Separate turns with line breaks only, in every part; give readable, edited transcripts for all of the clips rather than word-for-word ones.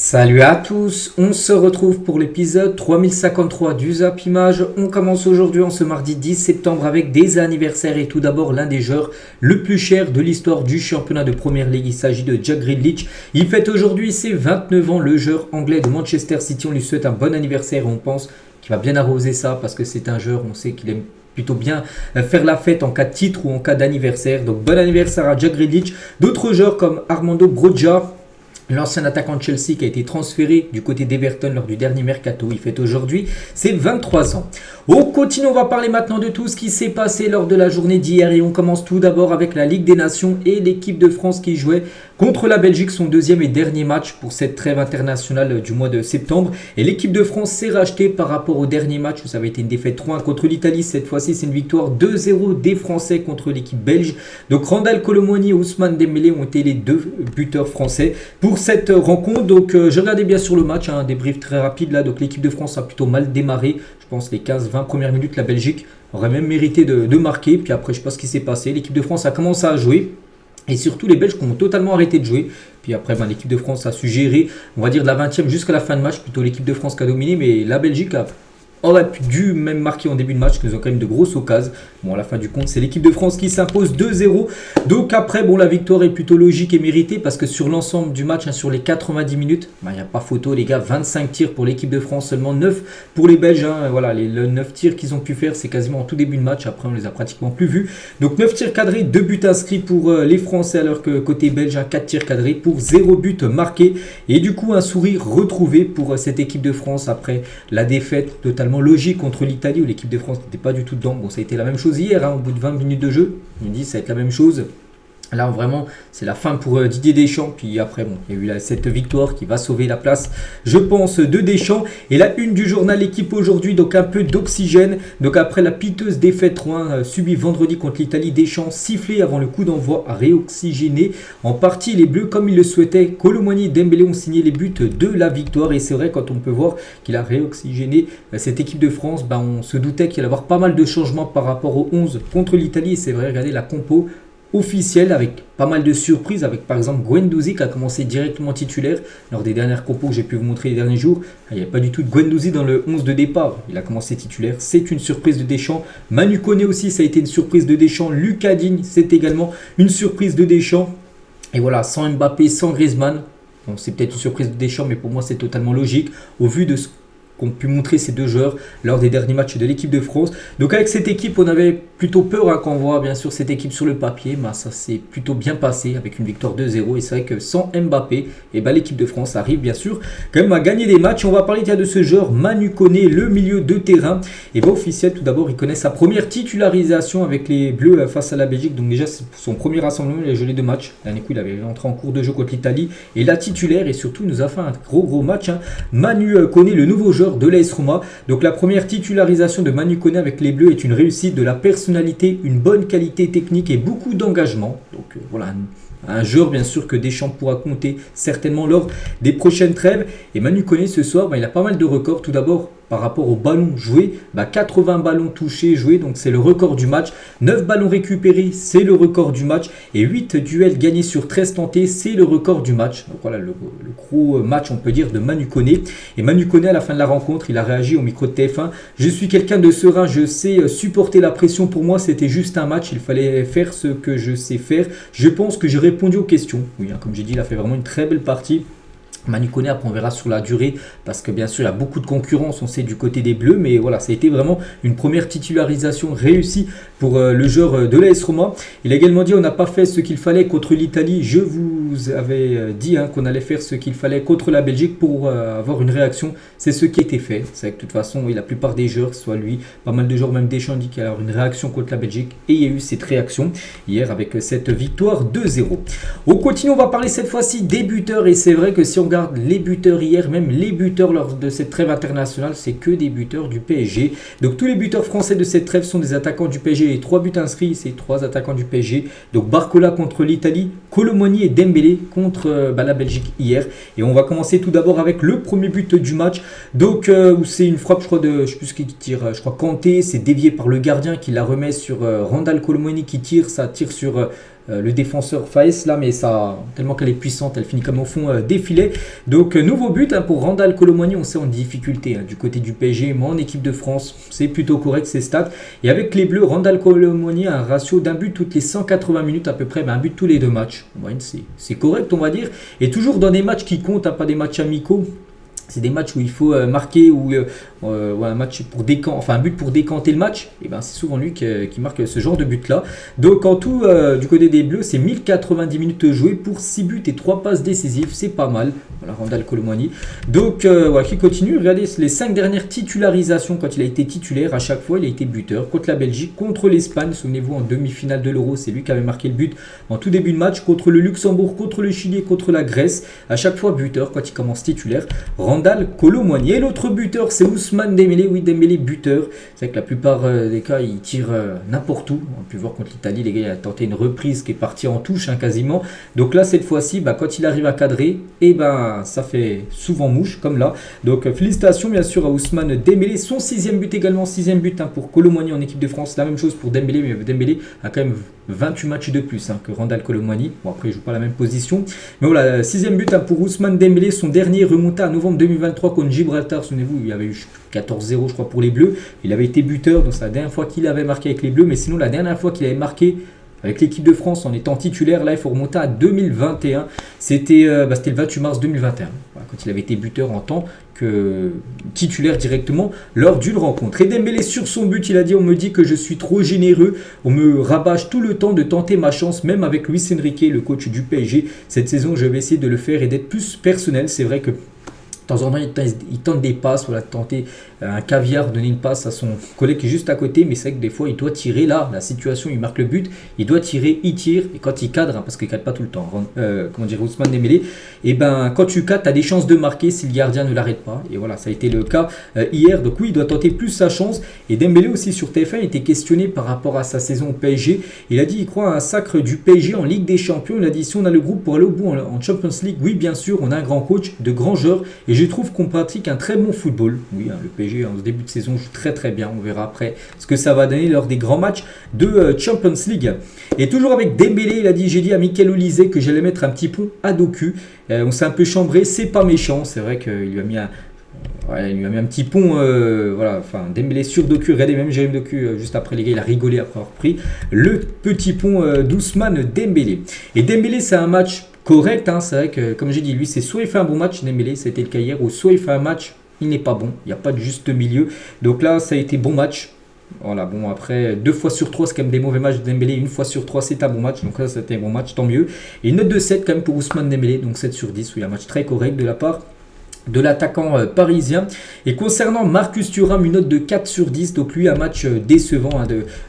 Salut à tous, on se retrouve pour l'épisode 3053 du Zap Image. On commence aujourd'hui en ce mardi 10 septembre avec des anniversaires et tout d'abord l'un des joueurs le plus cher de l'histoire du championnat de Première Ligue. Il s'agit de Jack Grealish. Il fête aujourd'hui ses 29 ans, le joueur anglais de Manchester City. On lui souhaite un bon anniversaire et on pense qu'il va bien arroser ça parce que c'est un joueur, on sait qu'il aime plutôt bien faire la fête en cas de titre ou en cas d'anniversaire. Donc bon anniversaire à Jack Grealish. D'autres joueurs comme Armando Broja, l'ancien attaquant de Chelsea qui a été transféré du côté d'Everton lors du dernier mercato, il fête aujourd'hui ses 23 ans. On continue, on va parler maintenant de tout ce qui s'est passé lors de la journée d'hier et on commence tout d'abord avec la Ligue des Nations et l'équipe de France qui jouait contre la Belgique, son deuxième et dernier match pour cette trêve internationale du mois de septembre. Et l'équipe de France s'est rachetée par rapport au dernier match où ça avait été une défaite 3-1 contre l'Italie. Cette fois-ci, c'est une victoire 2-0 des Français contre l'équipe belge. Donc Randal Kolo Muani et Ousmane Dembélé ont été les deux buteurs français pour cette rencontre. Donc je regardais bien sur le match, un débrief très rapide là. Donc l'équipe de France a plutôt mal démarré. Je pense les 15-20 premières minutes, la Belgique aurait même mérité de marquer. Puis après, je ne sais pas ce qui s'est passé. L'équipe de France a commencé à jouer. Et surtout les Belges qui ont totalement arrêté de jouer. Puis après, l'équipe de France a su gérer, on va dire de la 20e jusqu'à la fin de match. Plutôt l'équipe de France qui a dominé. Mais la Belgique aurait dû même marquer en début de match, qu'ils ont quand même de grosses occasions. Bon, à la fin du compte, c'est l'équipe de France qui s'impose 2-0. Donc après, la victoire est plutôt logique et méritée parce que sur l'ensemble du match, sur les 90 minutes, il n'y a pas photo, les gars. 25 tirs pour l'équipe de France, seulement 9 pour les Belges. Voilà, les 9 tirs qu'ils ont pu faire, c'est quasiment en tout début de match. Après, on les a pratiquement plus vus. Donc 9 tirs cadrés, 2 buts inscrits pour les Français, alors que côté belge, 4 tirs cadrés pour 0 but marqué. Et du coup, un sourire retrouvé pour cette équipe de France après la défaite totalement logique contre l'Italie où l'équipe de France n'était pas du tout dedans. Bon, ça a été la même chose hier, au bout de 20 minutes de jeu. On dit ça va être la même chose. Là, vraiment, c'est la fin pour Didier Deschamps. Puis après, il y a eu cette victoire qui va sauver la place, je pense, de Deschamps. Et la une du journal L'équipe aujourd'hui, donc un peu d'oxygène. Donc après la piteuse défaite 3-1 subie vendredi contre l'Italie, Deschamps sifflé avant le coup d'envoi à réoxygéner. En partie, les Bleus, comme ils le souhaitaient, Kolo Muani et Dembélé ont signé les buts de la victoire. Et c'est vrai, quand on peut voir qu'il a réoxygéné cette équipe de France, on se doutait qu'il allait y avoir pas mal de changements par rapport au 11 contre l'Italie. Et c'est vrai, regardez la compo officielle avec pas mal de surprises, avec par exemple Guendouzi qui a commencé directement titulaire lors des dernières compos que j'ai pu vous montrer les derniers jours. Il n'y avait pas du tout de Guendouzi dans le 11 de départ, il a commencé titulaire, c'est une surprise de Deschamps. Manu Koné aussi, ça a été une surprise de Deschamps. Lucas Digne, c'est également une surprise de Deschamps. Et voilà, sans Mbappé, sans Griezmann, bon, c'est peut-être une surprise de Deschamps, mais pour moi c'est totalement logique au vu de ce qu'ont pu montrer ces deux joueurs lors des derniers matchs de l'équipe de France. Donc avec cette équipe, on avait plutôt peur quand on voit bien sûr cette équipe sur le papier. Ça s'est plutôt bien passé avec une victoire 2-0. Et c'est vrai que sans Mbappé, l'équipe de France arrive bien sûr quand même à gagner des matchs. On va parler de ce joueur Manu Koné, le milieu de terrain. Et officiel, tout d'abord, il connaît sa première titularisation avec les Bleus face à la Belgique. Donc déjà, c'est son premier rassemblement, il a joué les deux matchs. Dernier coup, il avait entré en cours de jeu contre l'Italie. Et la titulaire, et surtout, il nous a fait un gros match. Manu Koné, le nouveau joueur de l'AS Roma. Donc la première titularisation de Manu Koné avec les Bleus est une réussite, de la personnalité, une bonne qualité technique et beaucoup d'engagement. Donc voilà, un joueur bien sûr que Deschamps pourra compter certainement lors des prochaines trêves. Et Manu Koné ce soir, il a pas mal de records. Tout d'abord, par rapport aux ballons joués, 80 ballons touchés joués, donc c'est le record du match. 9 ballons récupérés, c'est le record du match. Et 8 duels gagnés sur 13 tentés, c'est le record du match. Donc voilà le gros match, on peut dire, de Manu Koné. Et Manu Koné, à la fin de la rencontre, il a réagi au micro de TF1. Je suis quelqu'un de serein, je sais supporter la pression. Pour moi, c'était juste un match, il fallait faire ce que je sais faire. Je pense que j'ai répondu aux questions. Oui, comme j'ai dit, il a fait vraiment une très belle partie. Manu Koné, après on verra sur la durée parce que bien sûr il y a beaucoup de concurrence, on sait du côté des Bleus, mais voilà, ça a été vraiment une première titularisation réussie pour le joueur de l'AS Roma. Il a également dit on n'a pas fait ce qu'il fallait contre l'Italie, je vous avais dit qu'on allait faire ce qu'il fallait contre la Belgique pour avoir une réaction, c'est ce qui a été fait. C'est vrai que de toute façon la plupart des joueurs, soit lui, pas mal de joueurs, même Deschamps dit qu'il y a une réaction contre la Belgique et il y a eu cette réaction hier avec cette victoire 2-0. On continue, on va parler cette fois-ci des buteurs et c'est vrai que si on regarde les buteurs hier, même les buteurs lors de cette trêve internationale, c'est que des buteurs du PSG. Donc tous les buteurs français de cette trêve sont des attaquants du PSG. Les 3 buts inscrits, c'est 3 attaquants du PSG. Donc Barcola contre l'Italie, Kolo Muani et Dembélé contre la Belgique hier. Et on va commencer tout d'abord avec le premier but du match. Donc c'est une frappe, je crois, je sais plus ce qu'il tire, je crois Kanté, c'est dévié par le gardien qui la remet sur Randal Kolo Muani qui tire, ça tire sur le défenseur Faes là, mais ça, tellement qu'elle est puissante, elle finit comme au fond des filets. Donc nouveau but pour Randal Kolo Muani, on sait en difficulté du côté du PSG, mais en équipe de France, c'est plutôt correct ses stats. Et avec les Bleus, Randal Kolo Muani a un ratio d'un but toutes les 180 minutes à peu près, un but tous les deux matchs. Ouais, c'est correct on va dire. Et toujours dans des matchs qui comptent, pas des matchs amicaux. C'est des matchs où il faut marquer ou un match pour un but pour décanter le match. Et ben c'est souvent lui qui marque ce genre de but là. Donc en tout du côté des Bleus, c'est 1090 minutes jouées pour 6 buts et 3 passes décisives, c'est pas mal. Voilà Randal Kolo Muani. Donc voilà, qui continue. Regardez les 5 dernières titularisations quand il a été titulaire. À chaque fois, il a été buteur contre la Belgique, contre l'Espagne. Souvenez-vous en demi-finale de l'Euro, c'est lui qui avait marqué le but en tout début de match contre le Luxembourg, contre le Chili et contre la Grèce. À chaque fois buteur quand il commence titulaire. Randal Kolo Muani. Et l'autre buteur, c'est Ousmane Dembélé. Oui, Dembélé buteur. C'est vrai que la plupart des cas, il tire n'importe où. On a pu voir contre l'Italie, les gars, il a tenté une reprise qui est partie en touche quasiment. Donc là, cette fois-ci, quand il arrive à cadrer, et ça fait souvent mouche, comme là. Donc félicitations bien sûr à Ousmane Dembélé. Son 6e but également, 6e but pour Kolo Muani en équipe de France. La même chose pour Dembélé, mais Dembélé a quand même 28 matchs de plus que Randal Kolo Muani. Bon, après, il ne joue pas la même position. Mais voilà, 6e but pour Ousmane Dembélé. Son dernier remonté à novembre 2023 contre Gibraltar. Souvenez-vous, il y avait eu 14-0, je crois, pour les Bleus. Il avait été buteur, donc c'est la dernière fois qu'il avait marqué avec les Bleus. Mais sinon, la dernière fois qu'il avait marqué avec l'équipe de France en étant titulaire, là il faut remonter à 2021. C'était le 28 mars 2021, voilà, quand il avait été buteur en tant que titulaire directement lors d'une rencontre. Et Dembélé sur son but, il a dit: on me dit que je suis trop généreux, on me rabâche tout le temps de tenter ma chance, même avec Luis Enrique, le coach du PSG. Cette saison, je vais essayer de le faire et d'être plus personnel. C'est vrai que de temps en temps, il tente des passes, voilà, tenter un caviar, donner une passe à son collègue qui est juste à côté, mais c'est vrai que des fois, il doit tirer là, la situation, il marque le but, il doit tirer, il tire, et quand il cadre, parce qu'il ne cadre pas tout le temps, Ousmane Dembélé, et quand tu cadres, tu as des chances de marquer si le gardien ne l'arrête pas, et voilà, ça a été le cas hier, donc oui, il doit tenter plus sa chance, et Dembélé aussi sur TF1, il était questionné par rapport à sa saison au PSG, il a dit, il croit à un sacre du PSG en Ligue des Champions, il a dit, si on a le groupe pour aller au bout en Champions League, oui, bien sûr, on a un grand coach, de grands joueurs, et je trouve qu'on pratique un très bon football, oui, le PSG en ce début de saison joue très très bien. On verra après ce que ça va donner lors des grands matchs de Champions League. Et toujours avec Dembélé, il a dit: j'ai dit à Michael Olise que j'allais mettre un petit pont à Doku. On s'est un peu chambré, c'est pas méchant. C'est vrai qu'il lui a mis un petit pont, Dembélé sur Doku. Regardez, même Jérémy Doku, juste après les gars, il a rigolé après avoir pris le petit pont d'Ousmane Dembélé. Et Dembélé, c'est un match correct. C'est vrai que, comme j'ai dit, lui, c'est soit il fait un bon match, Dembélé, c'était le cas hier, ou soit il fait un match, il n'est pas bon, il n'y a pas de juste milieu. Donc là, ça a été bon match. Voilà, bon, après, 2 fois sur 3, c'est quand même des mauvais matchs de Dembélé. 1 fois sur 3, c'est un bon match. Donc là, c'était un bon match, tant mieux. Et une note de 7 quand même pour Ousmane Dembélé. Donc 7 sur 10, oui, un match très correct de la part de l'attaquant parisien. Et concernant Marcus Thuram, une note de 4 sur 10. Donc lui, un match décevant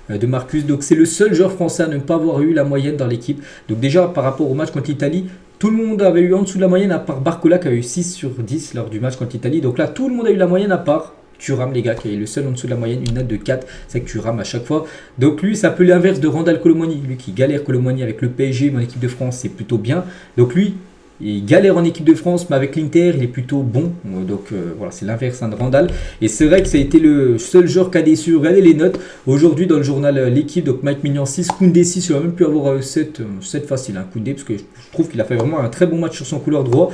de Marcus. Donc c'est le seul joueur français à ne pas avoir eu la moyenne dans l'équipe. Donc déjà, par rapport au match contre l'Italie, tout le monde avait eu en dessous de la moyenne, à part Barcola qui a eu 6 sur 10 lors du match contre l'Italie. Donc là, tout le monde a eu la moyenne à part Thuram, les gars, qui est le seul en dessous de la moyenne, une note de 4. C'est que Thuram à chaque fois. Donc lui, c'est un peu l'inverse de Randal Kolo Muani. Lui qui galère Kolo Muani avec le PSG, mais en équipe de France, c'est plutôt bien. Donc lui, il galère en équipe de France, mais avec l'Inter, il est plutôt bon. Donc voilà, c'est l'inverse de Randal. Et c'est vrai que ça a été le seul joueur qui a déçu. Regardez les notes. Aujourd'hui, dans le journal L'équipe, donc Mike Maignan 6, Koundé 6, il aurait même pu avoir 7 facile, Koundé, parce que je trouve qu'il a fait vraiment un très bon match sur son couloir droit.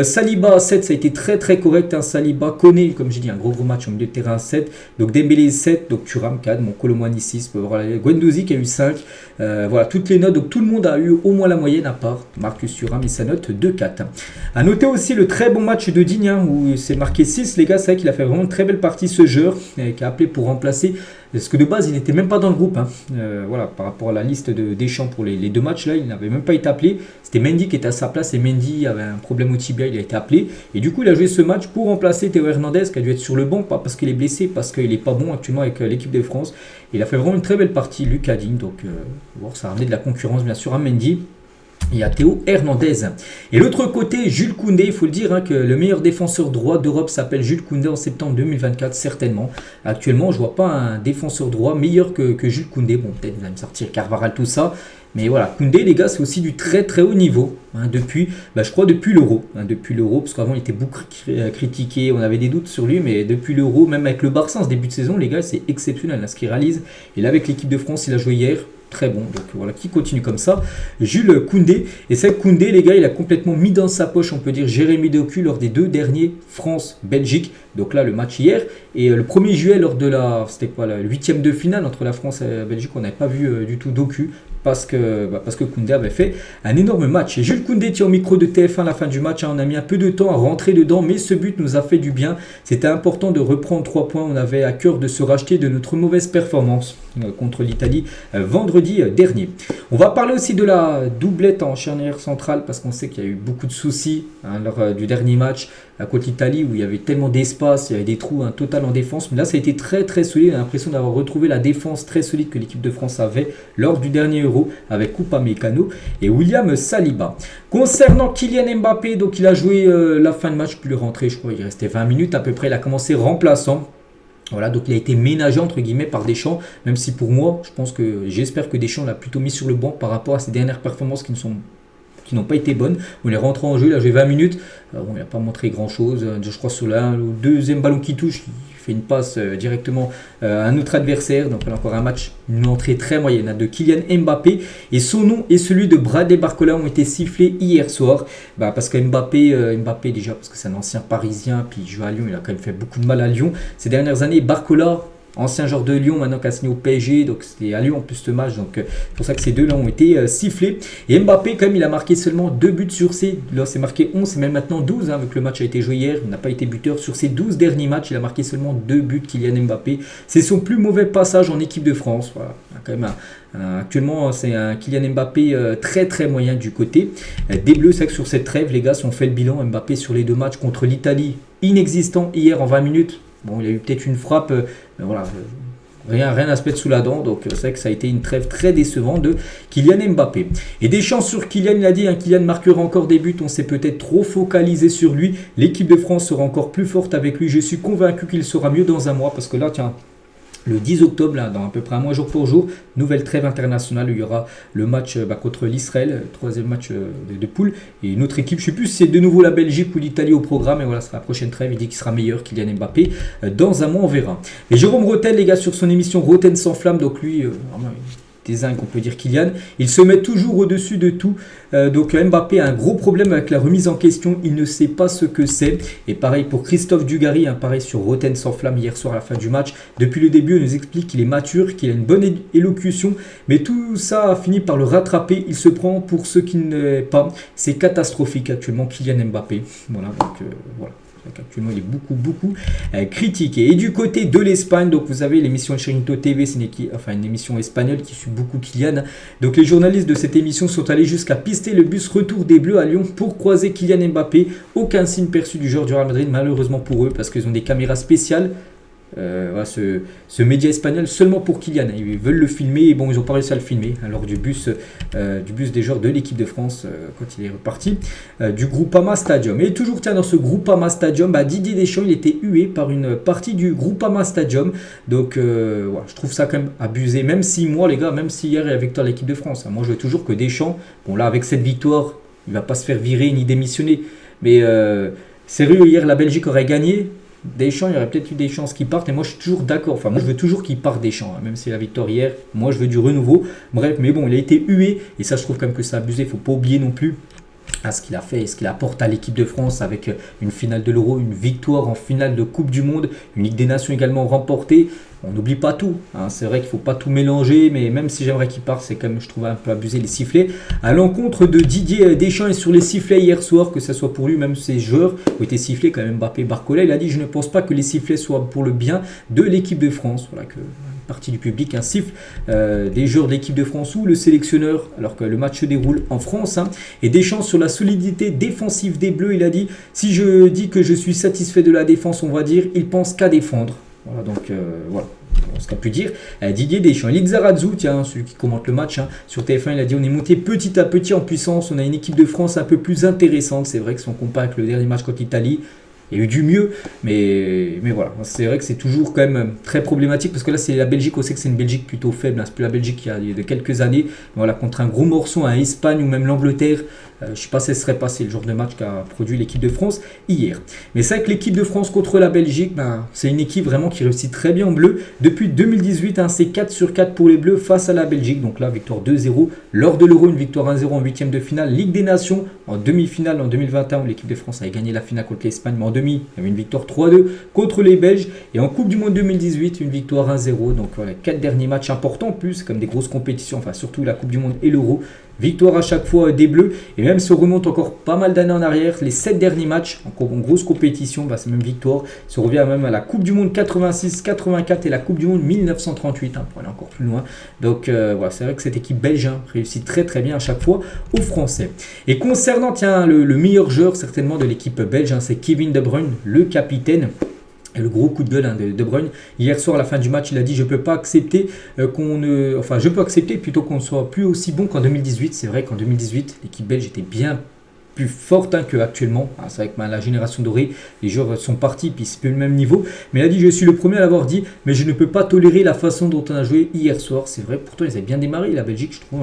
Saliba 7, ça a été très très correct. Saliba, Koné, comme j'ai dit, un gros match au milieu de terrain 7. Donc Dembélé 7, donc Thuram 4, mon Kolo Muani 6. Voilà, Guendouzi qui a eu 5. Voilà, toutes les notes. Donc tout le monde a eu au moins la moyenne, à part Marcus Thuram et sa note de 4. A noter aussi le très bon match de Digne, où c'est marqué 6, les gars. C'est vrai qu'il a fait vraiment une très belle partie, ce joueur, qui a appelé pour remplacer, parce que de base il n'était même pas dans le groupe, voilà, par rapport à la liste de Deschamps pour les 2 matchs là, il n'avait même pas été appelé. C'était Mendy qui était à sa place, et Mendy avait un problème au tibia, il a été appelé, et du coup il a joué ce match pour remplacer Théo Hernandez, qui a dû être sur le banc, pas parce qu'il est blessé, parce qu'il n'est pas bon actuellement avec l'équipe de France. Il a fait vraiment une très belle partie, Lucas Digne, donc ça a ramené de la concurrence bien sûr à Mendy et à Théo Hernandez. Et l'autre côté, Jules Koundé, il faut le dire, que le meilleur défenseur droit d'Europe s'appelle Jules Koundé en septembre 2024, certainement. Actuellement, je ne vois pas un défenseur droit meilleur que Jules Koundé. Bon, peut-être vous allez me sortir Carvajal, tout ça. Mais voilà, Koundé, les gars, c'est aussi du très très haut niveau. Depuis, je crois, depuis l'Euro. Depuis l'Euro, parce qu'avant, il était beaucoup critiqué. On avait des doutes sur lui, mais depuis l'Euro, même avec le Barça en ce début de saison, les gars, c'est exceptionnel ce qu'il réalise. Et là, avec l'équipe de France, il a joué hier. très bon. Donc voilà, qui continue comme ça. Jules Koundé. Et c'est Koundé, les gars, il a complètement mis dans sa poche, on peut dire, Jérémy Doku lors des 2 derniers France-Belgique. Donc là, le match hier. Et le 1er juillet, lors de c'était quoi, le 8e de finale entre la France et la Belgique, on n'avait pas vu du tout Doku. Parce que Koundé avait fait un énorme match. Et Jules Koundé tient au micro de TF1 à la fin du match. On a mis un peu de temps à rentrer dedans, mais ce but nous a fait du bien. C'était important de reprendre 3 points. On avait à cœur de se racheter de notre mauvaise performance contre l'Italie vendredi dernier. On va parler aussi de la doublette en charnière centrale, parce qu'on sait qu'il y a eu beaucoup de soucis lors du dernier match contre l'Italie, où il y avait tellement d'espace, il y avait des trous total en défense. Mais là, ça a été très très solide. On a l'impression d'avoir retrouvé la défense très solide que l'équipe de France avait lors du dernier Euro avec Upamecano et William Saliba. Concernant Kylian Mbappé, donc il a joué la fin de match, puis le rentré, je crois, il restait 20 minutes à peu près. Il a commencé remplaçant. Voilà, donc il a été ménagé entre guillemets par Deschamps, même si pour moi, j'espère que Deschamps l'a plutôt mis sur le banc par rapport à ses dernières performances qui n'ont pas été bonnes. On est rentré en jeu, il a joué 20 minutes. Il n'a pas montré grand chose. Je crois sur le deuxième ballon qui touche, il fait une passe directement à un autre adversaire. Donc il a encore un match, une entrée très moyenne de Kylian Mbappé. Et son nom et celui de Bradley Barcola ont été sifflés hier soir. Parce que Mbappé déjà, parce que c'est un ancien Parisien, puis il joue à Lyon, il a quand même fait beaucoup de mal à Lyon ces dernières années. Barcola, ancien joueur de Lyon, maintenant qui a signé au PSG, donc c'était à Lyon en plus ce match, donc c'est pour ça que ces deux-là ont été sifflés. Et Mbappé, quand même, il a marqué seulement 2 buts sur là c'est marqué 11, c'est même maintenant 12, vu que le match a été joué hier, il n'a pas été buteur. Sur ses 12 derniers matchs, il a marqué seulement 2 buts, Kylian Mbappé. C'est son plus mauvais passage en équipe de France, voilà. Quand même actuellement, c'est un Kylian Mbappé très très moyen du côté des Bleus. C'est que sur cette trêve, les gars, si on fait le bilan, Mbappé sur les 2 matchs contre l'Italie, inexistant hier en 20 minutes. Bon, il a eu peut-être une frappe, voilà, rien à se mettre sous la dent. Donc c'est vrai que ça a été une trêve très décevante de Kylian Mbappé. Et des chances sur Kylian, il a dit, Kylian marquera encore des buts. On s'est peut-être trop focalisé sur lui. L'équipe de France sera encore plus forte avec lui. Je suis convaincu qu'il sera mieux dans un mois, parce que là, tiens, le 10 octobre, là, dans à peu près un mois jour pour jour, nouvelle trêve internationale où il y aura le match contre l'Israël, 3e match de poule, et une autre équipe, je ne sais plus si c'est de nouveau la Belgique ou l'Italie au programme, et voilà, c'est la prochaine trêve. Il dit qu'il sera meilleur, Kylian Mbappé, dans un mois, on verra. Et Jérôme Rotten, les gars, sur son émission Rotten sans flamme, donc lui, vraiment, des zincs, on peut dire Kylian, il se met toujours au-dessus de tout. Donc Mbappé a un gros problème avec la remise en question, il ne sait pas ce que c'est. Et pareil pour Christophe Dugarry, pareil sur Rotten sans flamme hier soir à la fin du match. Depuis le début, il nous explique qu'il est mature, qu'il a une bonne élocution, mais tout ça a fini par le rattraper. Il se prend pour ce qu'il n'est pas. C'est catastrophique actuellement, Kylian Mbappé. Voilà, donc voilà. Actuellement, il est beaucoup critiqué. Et du côté de l'Espagne, donc vous avez l'émission El Chiringuito TV, c'est une émission espagnole qui suit beaucoup Kylian. Donc les journalistes de cette émission sont allés jusqu'à pister le bus retour des Bleus à Lyon pour croiser Kylian Mbappé. Aucun signe perçu du joueur du Real Madrid, malheureusement pour eux, parce qu'ils ont des caméras spéciales. Voilà, ce média espagnol seulement pour Kylian, ils veulent le filmer, et bon, ils n'ont pas réussi à le filmer lors du bus des joueurs de l'équipe de France quand il est reparti du Groupama Stadium. Et toujours tiens, dans ce Groupama Stadium, Didier Deschamps, il était hué par une partie du Groupama Stadium. Donc voilà, je trouve ça quand même abusé, même si moi les gars, même si hier il y a victoire de l'équipe de France, moi je veux toujours que Deschamps, bon là avec cette victoire, il va pas se faire virer ni démissionner, mais sérieux, hier la Belgique aurait gagné, Deschamps, il y aurait peut-être eu des chances qu'il parte, et moi je suis toujours d'accord, enfin moi je veux toujours qu'il parte Deschamps, même si la victoire hier, moi je veux du renouveau, bref, mais bon, il a été hué, et ça je trouve quand même que c'est abusé, il ne faut pas oublier non plus ce qu'il a fait et ce qu'il apporte à l'équipe de France avec une finale de l'Euro, une victoire en finale de Coupe du Monde, une Ligue des Nations également remportée. On n'oublie pas tout, c'est vrai qu'il ne faut pas tout mélanger, mais même si j'aimerais qu'il parte, c'est quand même, je trouve un peu abusé les sifflets. À l'encontre de Didier Deschamps et sur les sifflets hier soir, que ce soit pour lui, même ses joueurs ont été sifflés, quand même Mbappé, Barcola, il a dit « Je ne pense pas que les sifflets soient pour le bien de l'équipe de France ». Voilà, que partie du public, un siffle des joueurs de l'équipe de France ou le sélectionneur, alors que le match se déroule en France. Et Deschamps sur la solidité défensive des Bleus, il a dit « Si je dis que je suis satisfait de la défense, on va dire, il pense qu'à défendre ». Voilà, donc voilà, ce qu'on a pu dire. Didier Deschamps. Lizarazu, tiens, celui qui commente le match, sur TF1, il a dit on est monté petit à petit en puissance, on a une équipe de France un peu plus intéressante. C'est vrai que si on compare avec le dernier match contre l'Italie, il y a eu du mieux, mais voilà, c'est vrai que c'est toujours quand même très problématique parce que là c'est la Belgique, on sait que c'est une Belgique plutôt faible, hein, c'est plus la Belgique il y a de quelques années, voilà, contre un gros morceau, un Espagne ou même l'Angleterre, je ne sais pas si ce serait passé le genre de match qu'a produit l'équipe de France hier. Mais c'est vrai que l'équipe de France contre la Belgique, c'est une équipe vraiment qui réussit très bien en bleu. Depuis 2018, hein, c'est 4/4 pour les Bleus face à la Belgique. Donc là, victoire 2-0. Lors de l'Euro, une victoire 1-0 en huitième de finale. Ligue des Nations en demi-finale en 2021 où l'équipe de France avait gagné la finale contre l'Espagne. Mais en demi, il y avait une victoire 3-2 contre les Belges. Et en Coupe du Monde 2018, une victoire 1-0. Donc voilà, 4 derniers matchs importants en plus, comme des grosses compétitions, enfin surtout la Coupe du Monde et l'Euro. Victoire à chaque fois des Bleus. Et même si on remonte encore pas mal d'années en arrière, les 7 derniers matchs en grosse compétition, c'est même victoire. Si on revient même à la Coupe du Monde 86, 84 et la Coupe du Monde 1938, pour aller encore plus loin. Donc voilà, c'est vrai que cette équipe belge réussit très très bien à chaque fois aux Français. Et concernant le meilleur joueur certainement de l'équipe belge, c'est Kevin De Bruyne, le capitaine. Et le gros coup de gueule de De Bruyne, hier soir à la fin du match, il a dit je peux pas accepter je peux accepter plutôt qu'on ne soit plus aussi bon qu'en 2018. C'est vrai qu'en 2018, l'équipe belge était bien plus forte qu'actuellement. C'est vrai que la génération dorée, les joueurs sont partis, puis c'est plus le même niveau. Mais il a dit je suis le premier à l'avoir dit, mais je ne peux pas tolérer la façon dont on a joué hier soir. C'est vrai, pourtant ils avaient bien démarré la Belgique, je trouve.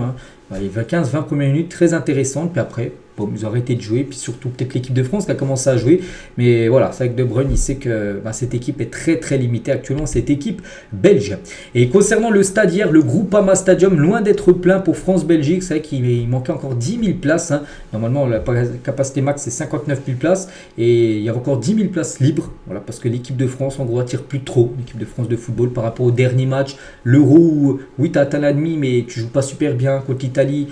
Les 15-20 premières minutes très intéressantes, puis après, ils ont arrêté de jouer, puis surtout peut-être l'équipe de France qui a commencé à jouer. Mais voilà, c'est avec De Bruyne, il sait que cette équipe est très très limitée actuellement, cette équipe belge. Et concernant le stade hier, le Groupama Stadium, loin d'être plein pour France-Belgique, c'est vrai qu'il manquait encore 10 000 places. Normalement, la capacité max c'est 59 000 places, et il y a encore 10 000 places libres, voilà, parce que l'équipe de France en gros attire plus trop, l'équipe de France de football par rapport au dernier match, l'Euro où oui, tu as atteint la demi, mais tu joues pas super bien contre l'Italie.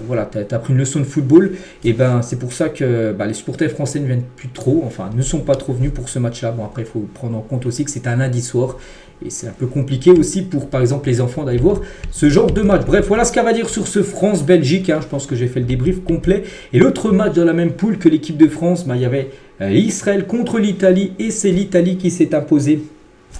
Voilà, tu as pris une leçon de football, et c'est pour ça que les supporters français ne viennent plus trop, ne sont pas trop venus pour ce match-là. Bon, après, il faut prendre en compte aussi que c'est un lundi soir, et c'est un peu compliqué aussi pour, par exemple, les enfants d'aller voir ce genre de match. Bref, voilà ce qu'on va dire sur ce France-Belgique. Je pense que j'ai fait le débrief complet. Et l'autre match dans la même poule que l'équipe de France, il y avait l'Israël contre l'Italie, et c'est l'Italie qui s'est imposée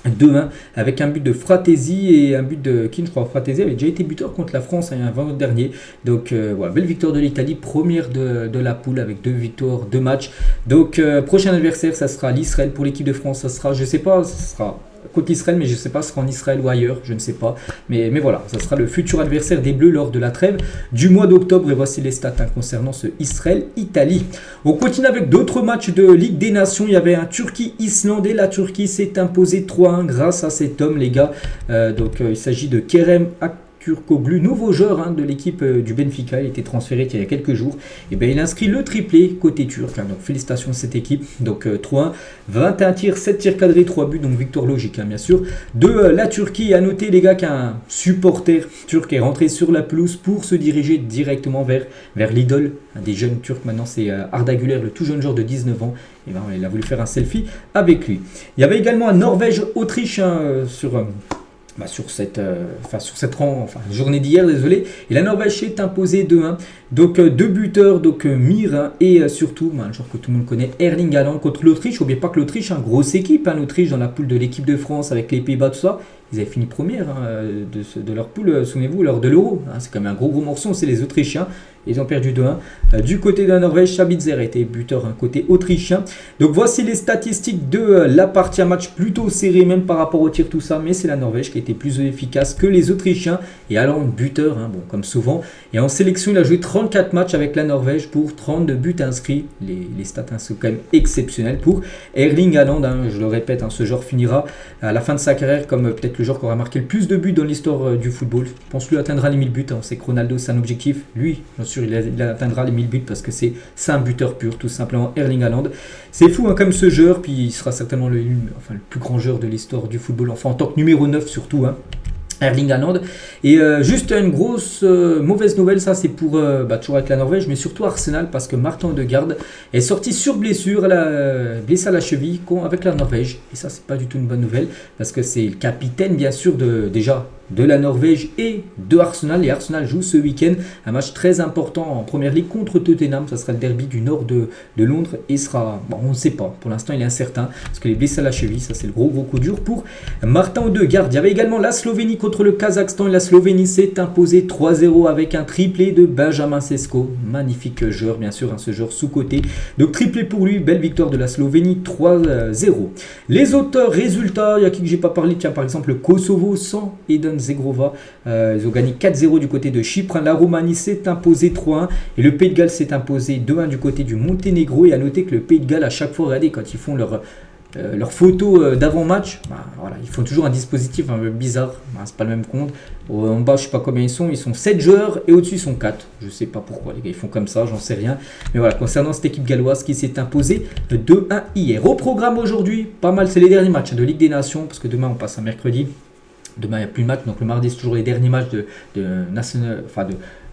2-1 avec un but de Fratesi et un but de Keane. Je crois Fratesi avait déjà été buteur contre la France un vendredi dernier. Donc voilà, belle victoire de l'Italie, première de la poule avec 2 victoires, 2 matchs. Donc prochain adversaire, ça sera l'Israël. Pour l'équipe de France, ça sera, je sais pas, ça sera contre l'Israël, mais je ne sais pas si ce sera en Israël ou ailleurs, je ne sais pas. Mais voilà, ça sera le futur adversaire des Bleus lors de la trêve du mois d'octobre. Et voici les stats concernant ce Israël-Italie. On continue avec d'autres matchs de Ligue des Nations. Il y avait un Turquie-Islande et la Turquie s'est imposée 3-1 grâce à cet homme, les gars. Il s'agit de Kerem Aktürkoğlu, nouveau joueur de l'équipe du Benfica. Il a été transféré il y a quelques jours. Et il inscrit le triplé côté turc. Donc félicitations à cette équipe. Donc 3-1, 21 tirs, 7 tirs cadrés, 3 buts. Donc victoire logique, bien sûr. De la Turquie, à noter les gars qu'un supporter turc est rentré sur la pelouse pour se diriger directement vers l'idole des jeunes turcs. Maintenant c'est Arda Güler, le tout jeune joueur de 19 ans. Et il a voulu faire un selfie avec lui. Il y avait également un Norvège-Autriche sur cette journée d'hier, désolé. Et la Norvège s'est imposée 2-1. Donc 2 buteurs, Mir et surtout, un joueur que tout le monde connaît, Erling Haaland contre l'Autriche. N'oubliez pas que l'Autriche, grosse équipe, l'Autriche dans la poule de l'équipe de France avec les Pays-Bas, tout ça. Ils avaient fini première de leur poule, souvenez-vous, lors de l'Euro. C'est quand même un gros morceau, c'est les Autrichiens. Ils ont perdu 2-1. Du côté de la Norvège, Sabitzer était buteur côté autrichien. Donc voici les statistiques de la partie, un match plutôt serré même par rapport au tir, tout ça. Mais c'est la Norvège qui a été plus efficace que les Autrichiens. Et Haaland, buteur, comme souvent. Et en sélection, il a joué 34 matchs avec la Norvège pour 32 buts inscrits. Les stats sont quand même exceptionnels pour Erling Haaland. Je le répète, ce joueur finira à la fin de sa carrière comme peut-être le joueur qui aura marqué le plus de buts dans l'histoire du football. Je pense lui atteindra les 1000 buts. On sait que Ronaldo, c'est un objectif. Lui, bien sûr, il atteindra les 1000 buts parce que c'est un buteur pur, tout simplement, Erling Haaland. C'est fou comme ce joueur, puis il sera certainement le plus grand joueur de l'histoire du football, en tant que numéro 9 surtout. Erling Haaland. Et juste une grosse mauvaise nouvelle, ça c'est pour toujours avec la Norvège, mais surtout Arsenal, parce que Martin Odegaard est sorti sur blessure, blessé à la cheville avec la Norvège. Et ça c'est pas du tout une bonne nouvelle, parce que c'est le capitaine bien sûr déjà de la Norvège et de Arsenal. Et Arsenal joue ce week-end un match très important en Première Ligue contre Tottenham. Ça sera le derby du nord de Londres et sera, bon, on ne sait pas, pour l'instant il est incertain parce qu'il est blessé à la cheville. Ça c'est le gros coup dur pour Martin Odegaard. Il y avait également la Slovénie contre le Kazakhstan et la Slovénie s'est imposée 3-0 avec un triplé de Benjamin Sesko. Magnifique joueur, bien sûr, ce joueur sous-coté. Donc triplé pour lui, belle victoire de la Slovénie 3-0. Les autres résultats, il y a qui que j'ai pas parlé, tiens par exemple le Kosovo sans Eden Zegrova. Ils ont gagné 4-0 du côté de Chypre. La Roumanie s'est imposée 3-1 et le Pays de Galles s'est imposé 2-1 du côté du Monténégro. Et à noter que le Pays de Galles, à chaque fois, regardez, quand ils font leur photo d'avant-match, voilà, ils font toujours un dispositif un peu bizarre, c'est pas le même compte. En bas, je sais pas combien ils sont 7 joueurs et au-dessus ils sont 4. Je sais pas pourquoi les gars ils font comme ça, j'en sais rien. Mais voilà, concernant cette équipe galloise qui s'est imposée 2-1 hier. Au programme aujourd'hui, pas mal, c'est les derniers matchs de Ligue des Nations, parce que demain on passe à mercredi. Demain, il n'y a plus de match, donc le mardi, c'est toujours les derniers matchs de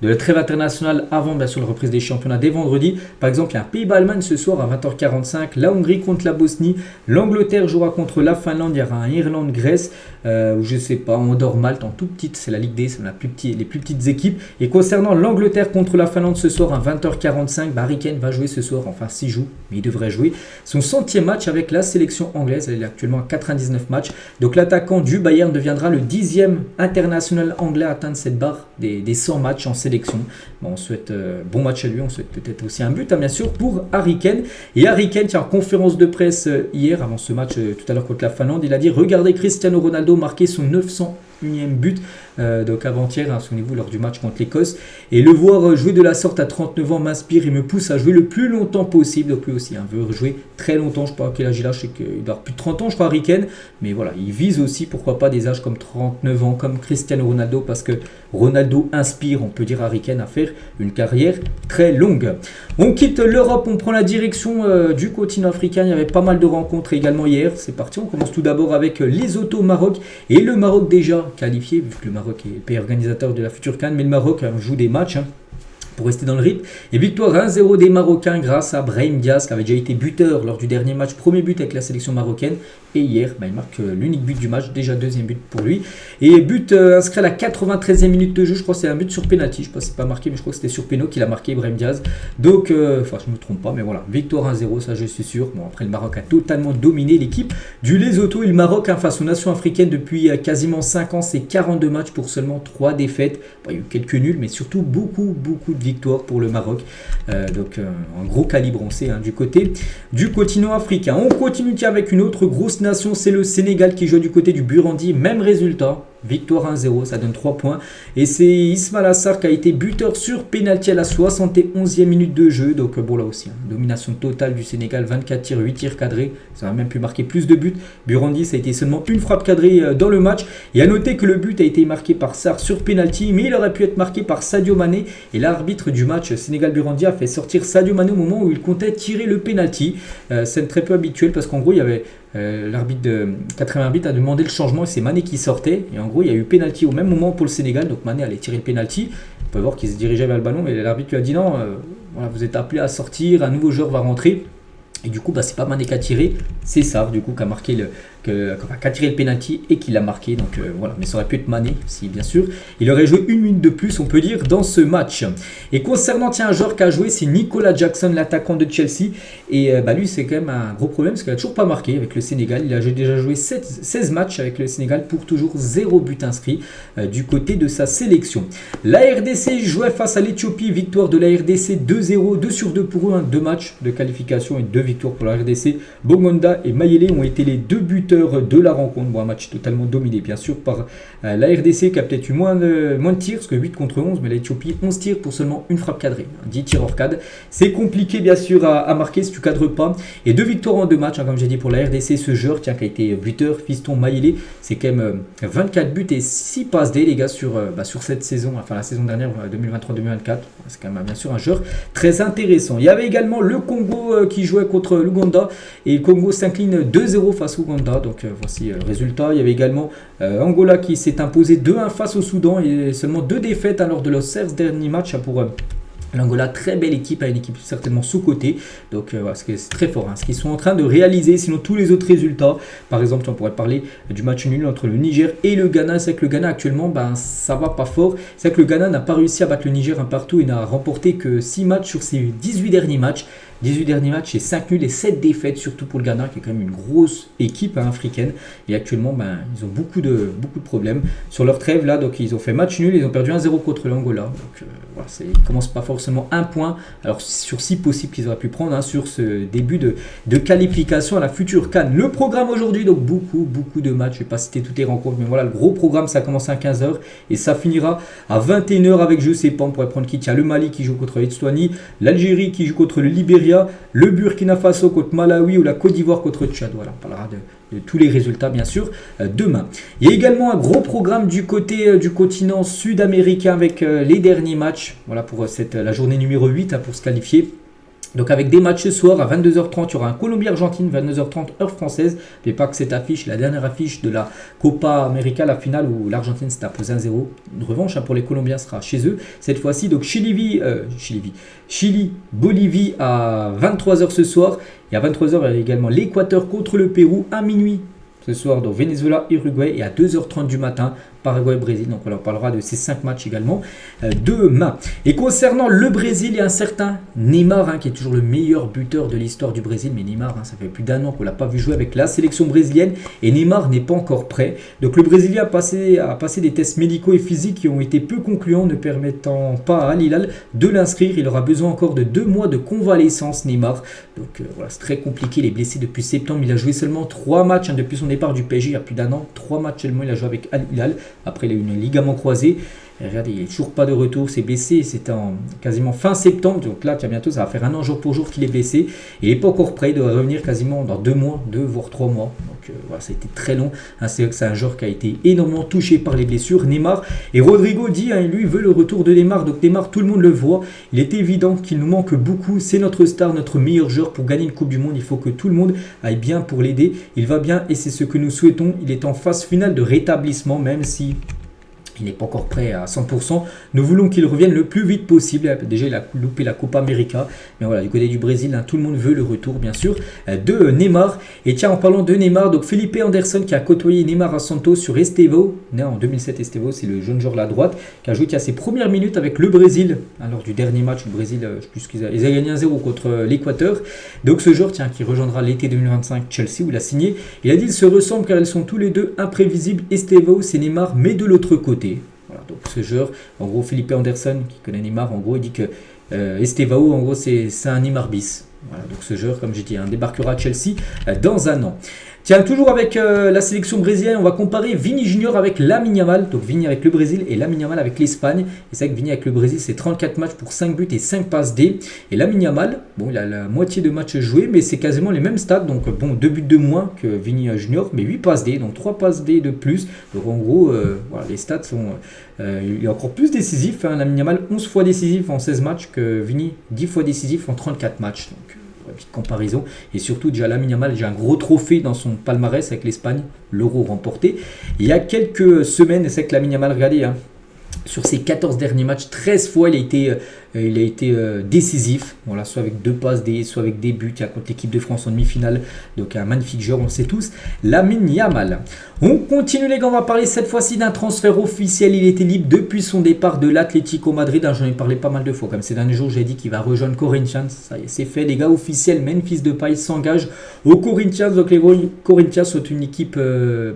la trêve internationale avant, bien sûr, la reprise des championnats dès vendredi. Par exemple, il y a un Pays-Bas-Allemagne ce soir à 20h45, la Hongrie contre la Bosnie, l'Angleterre jouera contre la Finlande, il y aura un Irlande-Grèce, ou je sais pas, Andorre-Malte en tout petite, c'est la Ligue D, c'est les plus petites équipes. Et concernant l'Angleterre contre la Finlande ce soir à 20h45, Harry Kane va jouer ce soir, enfin s'il joue, mais il devrait jouer son 100e match avec la sélection anglaise, elle est actuellement à 99 matchs. Donc l'attaquant du Bayern deviendra le 10e international anglais à atteindre cette barre des 100 matchs en sélection. Bon, on souhaite bon match à lui, on souhaite peut-être aussi un but, bien sûr, pour Harry Kane. Et Harry Kane, en conférence de presse hier, avant ce match tout à l'heure contre la Finlande, il a dit « Regardez Cristiano Ronaldo marquer son 901e but ». Donc avant-hier, souvenez-vous, lors du match contre l'Écosse. Et le voir jouer de la sorte à 39 ans m'inspire et me pousse à jouer le plus longtemps possible. Donc lui aussi, veut jouer très longtemps. Je ne sais pas quel âge il a, je sais qu'il doit avoir plus de 30 ans, je crois, Harry Kane. Mais voilà, il vise aussi, pourquoi pas, des âges comme 39 ans, comme Cristiano Ronaldo, parce que Ronaldo inspire, on peut dire, Harry Kane à faire une carrière très longue. On quitte l'Europe, on prend la direction du continent africain. Il y avait pas mal de rencontres également hier. C'est parti, on commence tout d'abord avec Lesotho au Maroc. Et le Maroc déjà qualifié, vu que le Maroc est le pays organisateur de la future CAN, mais le Maroc joue des matchs pour rester dans le rythme. Et victoire 1-0 des Marocains grâce à Brahim Diaz qui avait déjà été buteur lors du dernier match, premier but avec la sélection marocaine. Et hier, il marque l'unique but du match, déjà deuxième but pour lui. Et but inscrit à la 93e minute de jeu, je crois que c'est un but sur pénalty, je ne sais pas si c'est pas marqué, mais je crois que c'était sur péno qu'il a marqué Brahim Diaz. Donc, enfin je ne me trompe pas, mais voilà, victoire 1-0, ça je suis sûr. Bon, après le Maroc a totalement dominé l'équipe du Lesotho et le Maroc face aux nations africaines depuis quasiment 5 ans, c'est 42 matchs pour seulement 3 défaites. Bon, il y a eu quelques nuls, mais surtout beaucoup de victoires pour le Maroc. Donc un gros calibre, on sait, du côté du continent africain. On continue avec une autre grosse nation, c'est le Sénégal qui joue du côté du Burundi. Même résultat, victoire 1-0, ça donne 3 points. Et c'est Ismail Assar qui a été buteur sur pénalty à la 71e minute de jeu. Donc bon, là aussi, domination totale du Sénégal, 24 tirs, 8 tirs cadrés. Ça a même pu marquer plus de buts. Burundi, ça a été seulement une frappe cadrée dans le match. Et à noter que le but a été marqué par Sarr sur pénalty, mais il aurait pu être marqué par Sadio Mané. Et l'arbitre du match Sénégal-Burundi a fait sortir Sadio Mané au moment où il comptait tirer le pénalty. C'est très peu habituel parce qu'en gros, il y avait l'arbitre de 80 arbitres a demandé le changement et c'est Mané qui sortait. Et en gros, il y a eu pénalty au même moment pour le Sénégal. Donc Mané allait tirer le pénalty. On peut voir qu'il se dirigeait vers le ballon, mais l'arbitre lui a dit non, voilà, vous êtes appelé à sortir, un nouveau joueur va rentrer. Et du coup, c'est pas Mané qui a tiré, c'est Sarr du coup qui a marqué qui a tiré le penalty et qui l'a marqué. Donc voilà, mais ça aurait pu être Mané, si bien sûr. Il aurait joué une minute de plus, on peut dire, dans ce match. Et concernant un joueur qui a joué, c'est Nicolas Jackson, l'attaquant de Chelsea. Et lui, c'est quand même un gros problème parce qu'il n'a toujours pas marqué avec le Sénégal. Il a déjà joué 16 matchs avec le Sénégal pour toujours 0 but inscrit du côté de sa sélection. La RDC jouait face à l'Éthiopie, victoire de la RDC 2-0, 2/2 pour eux, 2 matchs de qualification et 2 victoires pour la RDC. Bongonda et Mayele ont été les 2 buteurs de la rencontre. Bon, un match totalement dominé bien sûr par la RDC qui a peut-être eu moins de tirs, parce que 8 contre 11, mais l'Éthiopie 11 tirs pour seulement une frappe cadrée, 10 tirs hors cadre. C'est compliqué bien sûr à marquer si tu cadres pas. Et 2 victoires en 2 matchs, comme j'ai dit pour la RDC, ce joueur qui a été buteur, Fiston Mayele, c'est quand même 24 buts et 6 passes D les gars sur cette saison, enfin la saison dernière 2023-2024. C'est quand même bien sûr un joueur très intéressant. Il y avait également le Congo qui jouait contre l'Ouganda et le Congo s'incline 2-0 face au Ouganda. Donc voici le résultat. Il y avait également Angola qui s'est imposé 2-1 face au Soudan et seulement 2 défaites lors de leurs 16 derniers matchs pour L'Angola, très belle équipe, une équipe certainement sous-cotée. Donc voilà, c'est très fort. Ce qu'ils sont en train de réaliser, sinon tous les autres résultats. Par exemple, on pourrait parler du match nul entre le Niger et le Ghana. C'est que le Ghana actuellement, ça va pas fort. C'est que le Ghana n'a pas réussi à battre le Niger un partout et n'a remporté que 6 matchs sur ses 18 derniers matchs. 18 derniers matchs et 5 nuls et 7 défaites, surtout pour le Ghana, qui est quand même une grosse équipe africaine. Et actuellement, ils ont beaucoup de problèmes. Sur leur trêve, là, donc ils ont fait match nul, ils ont perdu 1-0 contre l'Angola. Donc voilà, ils ne commencent pas forcément un point. Alors sur 6 possibles qu'ils auraient pu prendre sur ce début de qualification à la future CAN. Le programme aujourd'hui, donc beaucoup de matchs. Je ne vais pas citer toutes les rencontres, mais voilà, le gros programme, ça commence à 15h et ça finira à 21h avec, je sais pas, on pourrait prendre qui. Il y a le Mali qui joue contre l'Estonie, l'Algérie qui joue contre le Libéria, le Burkina Faso contre Malawi ou la Côte d'Ivoire contre Tchad. Voilà, on parlera de tous les résultats bien sûr demain. Il y a également un gros programme du côté du continent sud-américain avec les derniers matchs. Voilà pour la journée numéro 8 pour se qualifier. Donc avec des matchs ce soir à 22h30, il y aura un Colombie-Argentine, 22h30 heure française. N'oubliez pas que cette affiche, la dernière affiche de la Copa América, la finale où l'Argentine s'est imposée 1-0. Une revanche pour les Colombiens sera chez eux cette fois-ci. Donc Chili-Bolivie à 23h ce soir. Et à 23h, il y a également l'Équateur contre le Pérou à minuit. Ce soir, donc Venezuela-Uruguay et à 2h30 du matin, Paraguay-Brésil. Donc on leur parlera de ces 5 matchs également demain. Et concernant le Brésil, il y a un certain Neymar qui est toujours le meilleur buteur de l'histoire du Brésil. Mais Neymar, ça fait plus d'un an qu'on ne l'a pas vu jouer avec la sélection brésilienne. Et Neymar n'est pas encore prêt. Donc le Brésilien a passé des tests médicaux et physiques qui ont été peu concluants, ne permettant pas à Al Hilal de l'inscrire. Il aura besoin encore de 2 mois de convalescence, Neymar. Donc voilà, c'est très compliqué. Il est blessé depuis septembre. Il a joué seulement 3 matchs depuis son départ du PSG il y a plus d'un an. 3 matchs seulement, il a joué avec Al Hilal. Après, il a eu un ligament croisé. Et regardez, il n'est toujours pas de retour. C'est blessé. C'était quasiment fin septembre. Donc là, bientôt, ça va faire un an jour pour jour qu'il est blessé. Et il n'est pas encore prêt. Il doit revenir quasiment dans 2 mois, 2 voire 3 mois. Donc voilà, ça a été très long. C'est vrai que c'est un joueur qui a été énormément touché par les blessures. Neymar. Et Rodrigo dit, lui, veut le retour de Neymar. Donc Neymar, tout le monde le voit. Il est évident qu'il nous manque beaucoup. C'est notre star, notre meilleur joueur. Pour gagner une Coupe du Monde, il faut que tout le monde aille bien pour l'aider. Il va bien et c'est ce que nous souhaitons. Il est en phase finale de rétablissement, même si il n'est pas encore prêt à 100%. Nous voulons qu'il revienne le plus vite possible. Déjà, il a loupé la Copa América. Mais voilà, du côté du Brésil, tout le monde veut le retour, bien sûr, de Neymar. Et tiens, en parlant de Neymar, donc Felipe Anderson qui a côtoyé Neymar à Santos sur Estevão. Né en 2007, Estevão, c'est le jeune joueur de la droite, qui a joué ses premières minutes avec le Brésil. Lors du dernier match, le Brésil, je sais plus ce qu'ils ont gagné 1-0 contre l'Équateur. Donc ce joueur, qui rejoindra l'été 2025 Chelsea, où il a signé. Il a dit, ils se ressemblent car ils sont tous les deux imprévisibles. Estevão, c'est Neymar, mais de l'autre côté. Voilà, donc ce joueur, en gros, Felipe Anderson, qui connaît Neymar, en gros, il dit que Estevão, en gros, c'est un Neymar bis. Voilà, donc ce joueur, comme j'ai dit, débarquera à Chelsea dans un an. Tiens, toujours avec la sélection brésilienne, on va comparer Vini Junior avec Lamine Yamal. Donc Vini avec le Brésil et Lamine Yamal avec l'Espagne. Et c'est vrai que Vini avec le Brésil, c'est 34 matchs pour 5 buts et 5 passes D. Et Lamine Yamal, bon, il a la moitié de matchs joués, mais c'est quasiment les mêmes stats. Donc bon, 2 buts de moins que Vini Junior, mais 8 passes D, donc 3 passes D de plus. Donc en gros, voilà, les stats sont... il est encore plus décisif. Lamine Yamal, 11 fois décisif en 16 matchs que Vini, 10 fois décisif en 34 matchs. Donc petite comparaison. Et surtout, déjà Lamine Yamal, j'ai un gros trophée dans son palmarès avec l'Espagne, l'Euro remporté. Il y a quelques semaines, et c'est que Lamine Yamal, regardez, sur ses 14 derniers matchs, 13 fois il a été décisif, voilà, soit avec 2 passes D, soit avec des buts, contre l'équipe de France en demi-finale. Donc un magnifique joueur, on le sait tous, Lamine Yamal. On continue les gars, on va parler cette fois-ci d'un transfert officiel. Il était libre depuis son départ de l'Atlético Madrid. J'en ai parlé pas mal de fois, comme ces derniers jours j'ai dit qu'il va rejoindre Corinthians. Ça y est, c'est fait les gars, officiel. Memphis Depay s'engage au Corinthians. Donc les Corinthians sont une équipe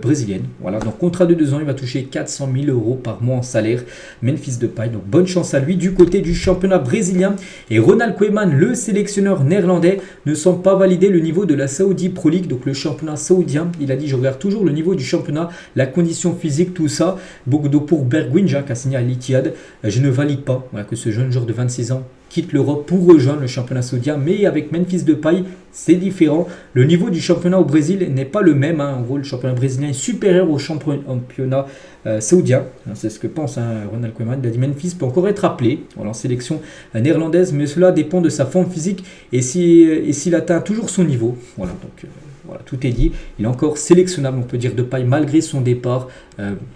brésilienne. Voilà, donc contrat de 2 ans, il va toucher 400 000 € par mois en salaire. Memphis Depay, donc bonne chance à lui du côté du championnat brésilien. Et Ronald Koeman, le sélectionneur néerlandais, ne semble pas valider le niveau de la Saudi Pro League, donc le championnat saoudien. Il a dit, je regarde toujours le niveau du championnat, la condition physique, tout ça. Donc pour Bergwijn, qui a signé à l'Ittihad, je ne valide pas que ce jeune joueur de 26 ans quitte l'Europe pour rejoindre le championnat saoudien. Mais avec Memphis Depay, c'est différent. Le niveau du championnat au Brésil n'est pas le même. En gros, le championnat brésilien est supérieur au championnat saoudien. C'est ce que pense Ronald Koeman. Il a dit Memphis peut encore être appelé en sélection néerlandaise, mais cela dépend de sa forme physique et s'il atteint toujours son niveau. Voilà, donc voilà, tout est dit. Il est encore sélectionnable, on peut dire, Depay malgré son départ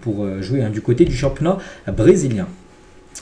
pour jouer du côté du championnat brésilien.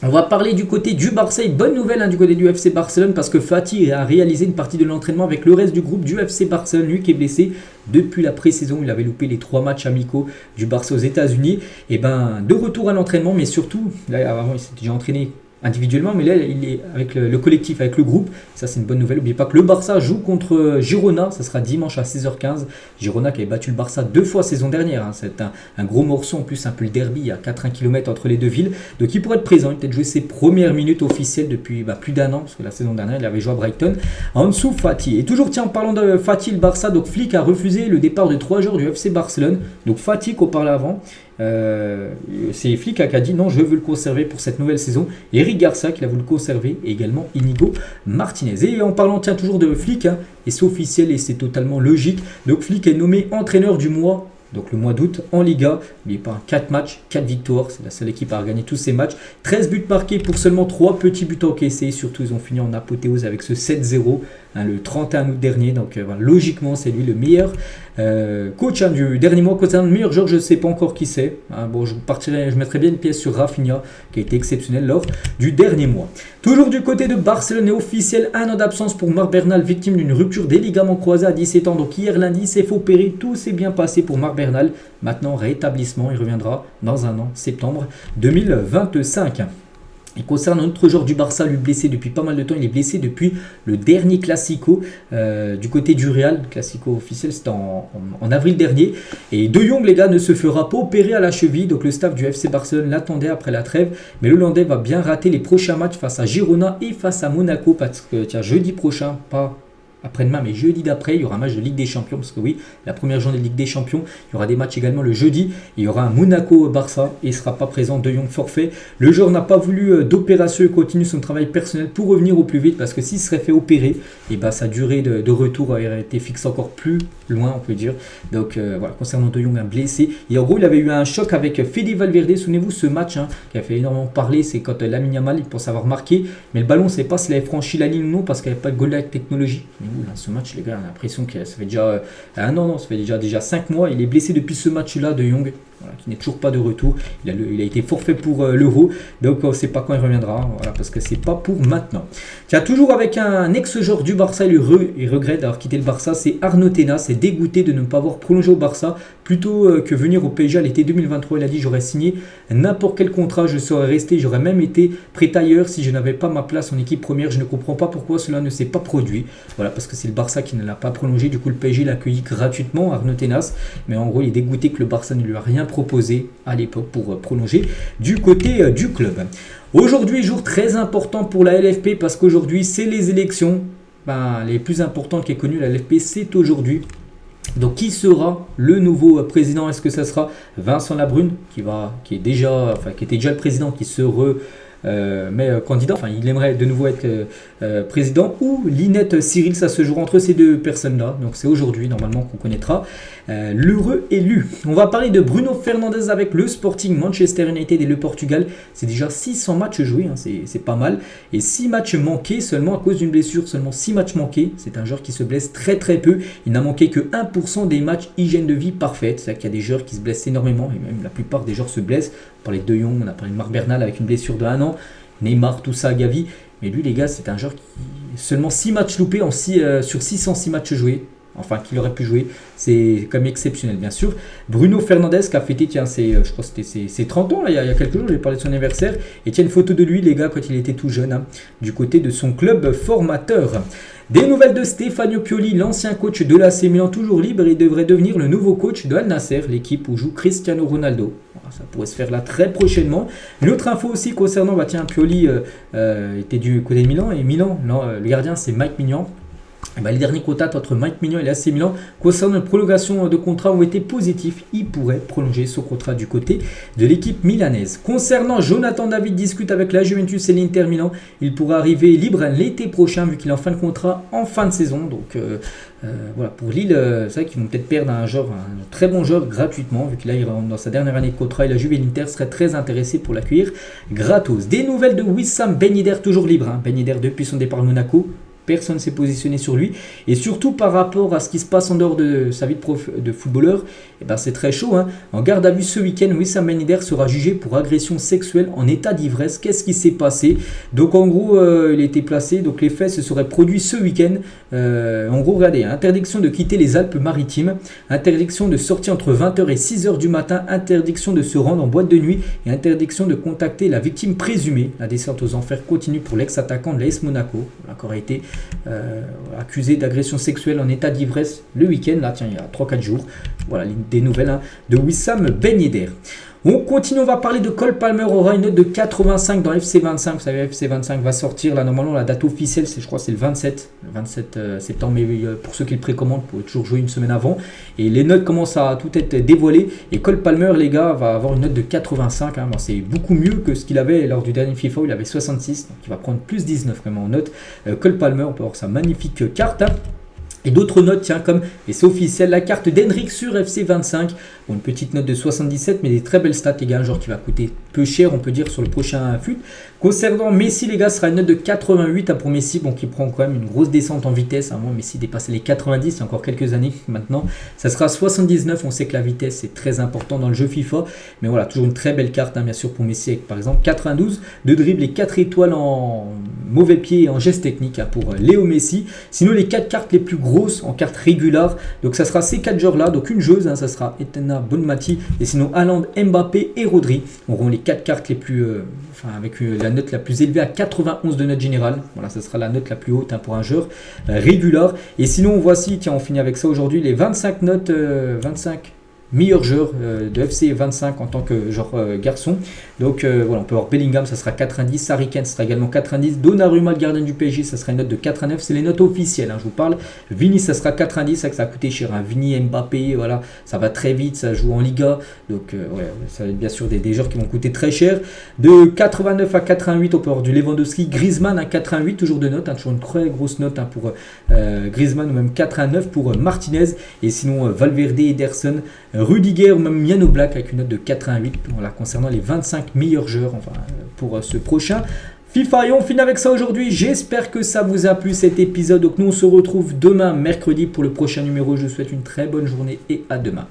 On va parler du côté du Barça, et bonne nouvelle du côté du FC Barcelone parce que Fati a réalisé une partie de l'entraînement avec le reste du groupe du FC Barcelone, lui qui est blessé depuis la pré-saison. Il avait loupé les 3 matchs amicaux du Barça aux États-Unis. Et de retour à l'entraînement, mais surtout, là avant il s'était déjà entraîné individuellement, mais là il est avec le collectif, avec le groupe. Ça c'est une bonne nouvelle. N'oubliez pas que le Barça joue contre Girona, ça sera dimanche à 16h15. Girona qui avait battu le Barça 2 fois saison dernière, c'est un gros morceau, en plus un peu le derby, il y a 4 km entre les deux villes, donc il pourrait être présent. Il a peut-être joué ses premières minutes officielles depuis plus d'un an, parce que la saison dernière il avait joué à Brighton. En dessous Fati, et toujours en parlant de Fati, le Barça, donc Flick a refusé le départ de 3 joueurs du FC Barcelone, donc Fati qu'on parlait avant. C'est Flick qui a dit non, je veux le conserver pour cette nouvelle saison. Eric Garcia qui a voulu le conserver, et également Inigo Martinez. Et en parlant toujours de Flick, et c'est officiel et c'est totalement logique, donc Flick est nommé entraîneur du mois, donc le mois d'août en Liga. Il n'est pas 4 matchs, 4 victoires, c'est la seule équipe à gagner tous ces matchs. 13 buts marqués pour seulement 3 petits buts encaissés. Surtout ils ont fini en apothéose avec ce 7-0 le 31 août dernier. Donc logiquement c'est lui le meilleur coach du dernier mois. Concernant le meilleur joueur, je ne sais pas encore qui c'est. Je mettrai bien une pièce sur Rafinha qui a été exceptionnel lors du dernier mois. Toujours du côté de Barcelone, et officiel, 1 an d'absence pour Marc Bernal, victime d'une rupture des ligaments croisés à 17 ans. Donc hier lundi, s'est fait opérer, tout s'est bien passé pour Marc Bernal. Maintenant rétablissement, il reviendra dans un an, septembre 2025. Et concernant notre joueur du Barça, lui blessé depuis pas mal de temps, il est blessé depuis le dernier Classico du côté du Real. Le Classico officiel, c'était en avril dernier. Et De Jong, les gars, ne se fera pas opérer à la cheville. Donc le staff du FC Barcelone l'attendait après la trêve. Mais le Hollandais va bien rater les prochains matchs face à Girona et face à Monaco. Parce que jeudi prochain, pas après-demain, mais jeudi d'après, il y aura un match de Ligue des Champions, parce que oui, la première journée de Ligue des Champions, il y aura des matchs également le jeudi. Il y aura un Monaco-Barça et il ne sera pas présent. De Jong forfait. Le joueur n'a pas voulu d'opération et continue son travail personnel pour revenir au plus vite, parce que s'il serait fait opérer, et sa durée de retour aurait été fixée encore plus loin, on peut dire. Donc voilà, concernant De Jong, un blessé. Et en gros, il avait eu un choc avec Fede Valverde. Souvenez-vous, ce match qui a fait énormément parler, c'est quand Lamine Yamal, il pense avoir marqué, mais le ballon, on ne sait pas s'il avait franchi la ligne ou non, parce qu'il n'y avait pas de goal line technologie. Là, ce match, les gars, on a l'impression que ça fait déjà ça fait déjà 5 mois. Il est blessé depuis ce match-là, De Jong, qui n'est toujours pas de retour. Il a été forfait pour l'Euro, donc on ne sait pas quand il reviendra, parce que c'est pas pour maintenant. Tiens, toujours avec un ex-joueur du Barça, il regrette d'avoir quitté le Barça, c'est Arnaud Tena. C'est dégoûté de ne pas avoir prolongé au Barça plutôt que venir au PSG à l'été 2023. Il a dit: j'aurais signé n'importe quel contrat, je serais resté, j'aurais même été prêt ailleurs si je n'avais pas ma place en équipe première. Je ne comprends pas pourquoi cela ne s'est pas produit. Voilà, parce que c'est le Barça qui ne l'a pas prolongé. Du coup, le PSG l'a accueilli gratuitement, Arnaud Tenas. Mais en gros, il est dégoûté que le Barça ne lui a rien proposé à l'époque pour prolonger du côté du club. Aujourd'hui, jour très important pour la LFP, parce qu'aujourd'hui, c'est les élections les plus importantes qu'ait connues la LFP. C'est aujourd'hui. Donc qui sera le nouveau président? Est-ce que ça sera Vincent Labrune qui était déjà le président, qui se met candidat, il aimerait de nouveau être président, ou Linette Cyril? Ça se joue entre ces deux personnes-là. Donc c'est aujourd'hui normalement qu'on connaîtra l'heureux élu. On va parler de Bruno Fernandes avec le Sporting Manchester United et le Portugal. C'est déjà 600 matchs joués, c'est pas mal. Et 6 matchs manqués seulement à cause d'une blessure, seulement 6 matchs manqués. C'est un joueur qui se blesse très très peu. Il n'a manqué que 1% des matchs, hygiène de vie parfaite. C'est-à-dire qu'il y a des joueurs qui se blessent énormément, et même la plupart des joueurs se blessent. On parlait de De Jong, on a parlé de Marc Bernal avec une blessure de 1 an, Neymar, tout ça, Gavi. Mais lui, les gars, c'est un joueur qui seulement 6 matchs loupés sur 606 matchs joués. Qu'il aurait pu jouer, c'est quand même exceptionnel, bien sûr. Bruno Fernandes qui a fêté, je crois que c'était ses 30 ans, là, il y a quelques jours, j'ai parlé de son anniversaire. Et tiens, une photo de lui, les gars, quand il était tout jeune, du côté de son club formateur. Des nouvelles de Stefano Pioli, l'ancien coach de l'AC Milan, toujours libre, et devrait devenir le nouveau coach de Al Nassr, l'équipe où joue Cristiano Ronaldo. Ça pourrait se faire là très prochainement. Une autre info aussi concernant, Pioli était du côté de Milan, et Milan, le gardien c'est Mike Maignan. Les derniers contacts entre Mike Maignan et l'AC Milan concernant une prolongation de contrat ont été positifs. Il pourrait prolonger son contrat du côté de l'équipe milanaise. Concernant Jonathan David, discute avec la Juventus et l'Inter Milan. Il pourrait arriver libre l'été prochain vu qu'il est en fin de contrat en fin de saison. Donc pour Lille, c'est vrai qu'ils vont peut-être perdre un très bon joueur gratuitement, vu qu'il est dans sa dernière année de contrat, et la Juve et l'Inter seraient très intéressés pour l'accueillir gratos. Des nouvelles de Wissam Ben Yedder, toujours libre. Ben Yedder depuis son départ à Monaco. personne ne s'est positionné sur lui. Et surtout par rapport à ce qui se passe en dehors de sa vie de footballeur, eh ben c'est très chaud. Hein. En garde à vue ce week-end, Wissam Ben Yedder sera jugé pour agression sexuelle en état d'ivresse. Qu'est-ce qui s'est passé? Donc en gros, il a été placé, donc les faits se seraient produits ce week-end. En gros, regardez, interdiction de quitter les Alpes-Maritimes, interdiction de sortir entre 20h et 6h du matin, interdiction de se rendre en boîte de nuit et interdiction de contacter la victime présumée. La descente aux enfers continue pour l'ex-attaquant de l'AS Monaco. L'accord a été accusé d'agression sexuelle en état d'ivresse le week-end, là tiens, il y a 3-4 jours. Voilà des nouvelles de Wissam Ben Yedder. On continue, on va parler de Cole Palmer, aura une note de 85 dans FC25. Vous savez, FC25 va sortir, là normalement la date officielle, je crois c'est le 27 septembre, mais pour ceux qui le précommandent, vous pouvez toujours jouer une semaine avant. Et les notes commencent à tout être dévoilées. Et Cole Palmer, les gars, va avoir une note de 85. Bon, c'est beaucoup mieux que ce qu'il avait lors du dernier FIFA où il avait 66. Donc il va prendre plus 19 vraiment en note. Cole Palmer, on peut avoir sa magnifique carte. Et d'autres notes, tiens, comme, et c'est officiel, la carte d'Henrik sur FC25. Bon, une petite note de 77, mais des très belles stats, les gars. Un joueur qui va coûter peu cher, on peut dire, sur le prochain FUT. Concernant Messi, les gars, ce sera une note de 88 pour Messi, bon, qui prend quand même une grosse descente en vitesse. Moi, Messi dépassait les 90, il y a encore quelques années maintenant. Ça sera 79, on sait que la vitesse est très important dans le jeu FIFA. Mais voilà, toujours une très belle carte, bien sûr, pour Messi, avec par exemple 92 de dribble et 4 étoiles en mauvais pied et en geste technique pour Léo Messi. Sinon, les 4 cartes les plus grosses en cartes régulières, donc ça sera ces 4 joueurs-là. Donc une joueuse, ça sera Etena Bonmati, et sinon Haaland, Mbappé et Rodri auront les 4 cartes les plus, avec la note la plus élevée à 91 de note générale. Voilà, ça sera la note la plus haute pour un joueur régulier. Et sinon, voici, tiens, on finit avec ça aujourd'hui, les 25 notes, 25 meilleur joueur de FC 25 en tant que genre garçon. Donc voilà, on peut avoir Bellingham, ça sera 90, Harry Kane, ça sera également 90, Donnarumma, le gardien du PSG, ça sera une note de 89, c'est les notes officielles, je vous parle. Vini, ça sera 90, ça a coûté cher, Vini, Mbappé, voilà, ça va très vite, ça joue en Liga, donc ouais, ça va être bien sûr des joueurs qui vont coûter très cher. De 89 à 88, on peut avoir du Lewandowski, Griezmann à 88, toujours de notes, toujours une très grosse note pour Griezmann, ou même 89 pour Martinez, et sinon Valverde, Ederson, Rudiger ou même Miano Black avec une note de 88, voilà, concernant les 25 meilleurs joueurs pour ce prochain FIFA. Et on finit avec ça aujourd'hui. J'espère que ça vous a plu cet épisode. Donc nous on se retrouve demain mercredi pour le prochain numéro. Je vous souhaite une très bonne journée et à demain.